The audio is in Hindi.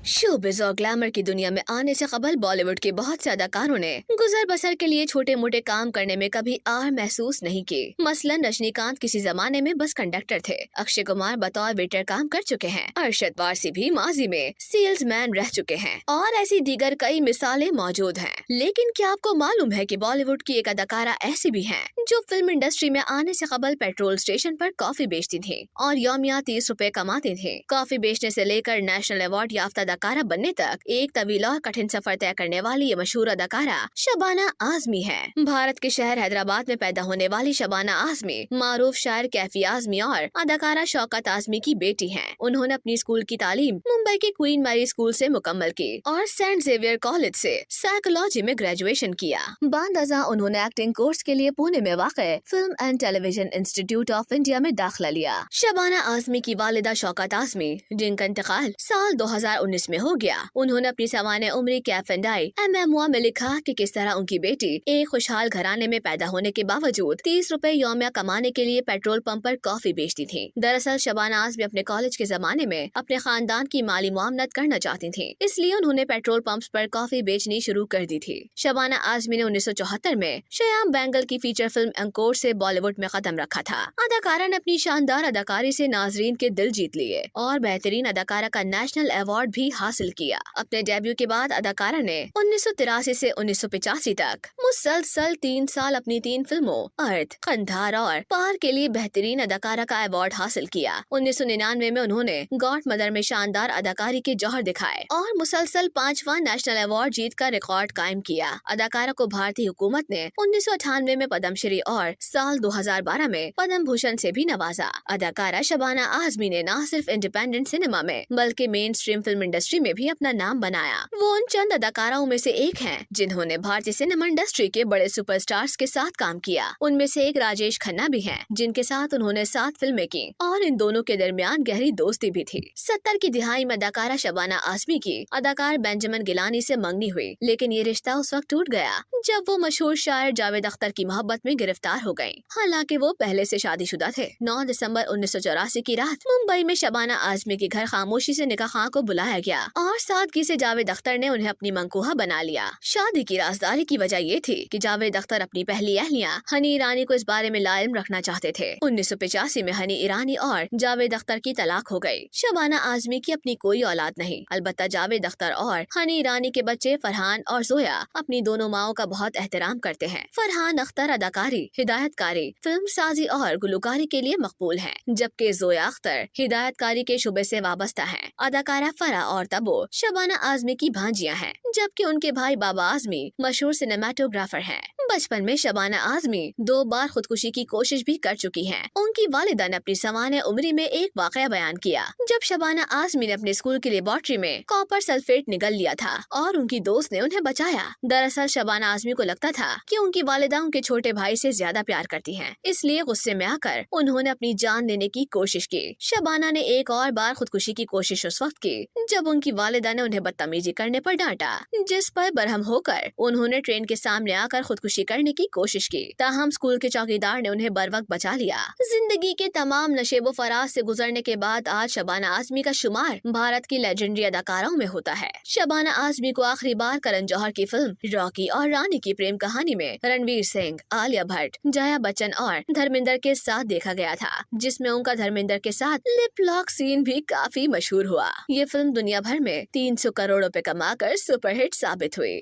शोबिज़ और ग्लैमर की दुनिया में आने से कबल बॉलीवुड के बहुत से अदाकारों ने गुजर बसर के लिए छोटे मोटे काम करने में कभी आर महसूस नहीं की। मसलन रजनीकांत किसी जमाने में बस कंडक्टर थे, अक्षय कुमार बतौर वेटर काम कर चुके हैं, अरशद वारसी भी माजी में सेल्समैन रह चुके हैं और ऐसी दीगर कई मिसालें मौजूद हैं। लेकिन क्या आपको मालूम है कि बॉलीवुड की एक अदाकारा ऐसी भी हैं जो फिल्म इंडस्ट्री में आने से कबल पेट्रोल स्टेशन पर कॉफी बेचती थी और यौमिया 30 रुपए कमाती थी। कॉफी बेचने से लेकर नेशनल अवार्ड याफ्ता अदाकारा बनने तक एक तवील और कठिन सफर तय करने वाली ये मशहूर अदाकारा शबाना आजमी है। भारत के शहर हैदराबाद में पैदा होने वाली शबाना आजमी मारूफ शायर कैफी आजमी और अदाकारा शौकत आजमी की बेटी हैं। उन्होंने अपनी स्कूल की तालीम मुंबई के क्वीन मैरी स्कूल से मुकम्मल की और सेंट जेवियर कॉलेज से साइकोलॉजी में ग्रेजुएशन किया। बांदअज़ा उन्होंने एक्टिंग कोर्स के लिए पुणे में वाक़े film and television institute of India में दाखिला लिया। शबाना आजमी की वालिदा शौकत आजमी, जिनका इंतकाल साल 2019 में हो गया, उन्होंने अपनी सवाने उम्री कैफ एंड आई MMOA में लिखा कि किस तरह उनकी बेटी एक खुशहाल घराने में पैदा होने के बावजूद 30 रुपए यौमिया कमाने के लिए पेट्रोल पंप पर कॉफी बेचती थी। दरअसल शबाना आजमी अपने कॉलेज के जमाने में अपने खानदान की माली मुआवनत करना चाहती थी, इसलिए उन्होंने पेट्रोल पंप्स पर कॉफी बेचनी शुरू कर दी थी। शबाना आजमी ने 1974 में श्याम बेंगल की फीचर फिल्म अंकुर से बॉलीवुड में कदम रखा था। अदाकारा ने अपनी शानदार अदाकारी से नाजरीन के दिल जीत लिए और बेहतरीन अदाकारा का नेशनल अवार्ड भी हासिल किया। अपने डेब्यू के बाद अदाकारा ने 1983 से 1985 तक मुसलसल 3 साल अपनी 3 फिल्मों अर्थ, कंधार और पार के लिए बेहतरीन अदाकारा का अवार्ड हासिल किया। 1999 में उन्होंने गॉड मदर में शानदार अदाकारी के जौहर दिखाए और मुसलसल 5वां नेशनल अवार्ड जीत कर रिकॉर्ड कायम किया। अदाकारा को भारतीय हुकूमत ने 1998 में पद्मश्री और साल 2012 में पद्म भूषण से भी नवाजा। अदाकारा शबाना आजमी ने न सिर्फ इंडिपेंडेंट सिनेमा में बल्कि मेन स्ट्रीम फिल्म इंडस्ट्री में भी अपना नाम बनाया। वो उन चंद अदाकाराओं में से एक हैं जिन्होंने भारतीय सिनेमा इंडस्ट्री के बड़े सुपरस्टार्स के साथ काम किया। उनमें से एक राजेश खन्ना भी हैं, जिनके साथ उन्होंने 7 फिल्में की और इन दोनों के दरमियान गहरी दोस्ती भी थी। 70 की दिहाई में अदाकारा शबाना आजमी की अदाकार बेंजामिन गिलानी से मंगनी हुई, लेकिन ये रिश्ता उस वक्त टूट गया जब वो मशहूर शायर जावेद अख्तर की मोहब्बत में गिरफ्तार हो गयी। हालांकि वो पहले से शादीशुदा थे। 9 दिसंबर 1984 की रात मुंबई में शबाना आजमी के घर खामोशी से निकाह खां को बुलाया गया और सादगी से जावेद अख्तर ने उन्हें अपनी मंकूहा बना लिया। शादी की राजदारी की वजह ये थी कि जावेद अख्तर अपनी पहली अहलिया हनी ईरानी को इस बारे में लाइम रखना चाहते थे। 1985 में हनी ईरानी और जावेद अख्तर की तलाक हो गई। शबाना आजमी की अपनी कोई औलाद नहीं, अलबत्ता जावेद अख्तर और हनी ईरानी के बच्चे फरहान और जोया अपनी दोनों माओं का बहुत एहतराम करते हैं। फरहान अख्तर अदाकारी, हिदायतकारी, फिल्म साजी और गुलकारी के लिए मकबूल हैं, जबकि जोया अख्तर हिदायतकारी के शुबे से वाबस्ता हैं। अदाकारा फरा और तबो शबाना आजमी की भांजियां हैं, जबकि उनके भाई बाबा आजमी मशहूर सिनेमाटोग्राफर हैं। बचपन में शबाना आजमी 2 बार खुदकुशी की कोशिश भी कर चुकी हैं। उनकी वालिदा ने अपनी सवाने उम्री में एक वाकया बयान किया जब शबाना आजमी ने अपने स्कूल की लेबोरेटरी में कॉपर सल्फेट निगल लिया था और उनकी दोस्त ने उन्हें बचाया। दरअसल शबाना आजमी को लगता था कि उनकी वालिदा उनके छोटे भाई से ज्यादा प्यार करती हैं, इसलिए गुस्से में आकर उन्होंने अपनी जान लेने की कोशिश की। शबाना ने एक और बार खुदकुशी की कोशिश उस वक्त की जब उनकी वालिदा ने उन्हें बदतमीजी करने पर डांटा, जिस पर बरहम होकर उन्होंने ट्रेन के सामने आकर खुदकुशी करने की कोशिश की। ताहम स्कूल के चौकीदार ने उन्हें बर वक्त बचा लिया। जिंदगी के तमाम नशेबो फराज से गुजरने के बाद आज शबाना आजमी का शुमार भारत की लेजेंडरी अदाकाराओं में होता है। शबाना आजमी को आखिरी बार करण जौहर की फिल्म रॉकी और रानी की प्रेम कहानी में रणवीर सिंह, आलिया भट्ट, जया बच्चन और धर्मेंद्र के साथ देखा गया था, जिसमें उनका धर्मेंद्र के साथ लिप लॉक सीन भी काफी मशहूर हुआ। ये फिल्म दुनिया भर में 300 करोड़ रुपए कमाकर सुपरहिट साबित हुई।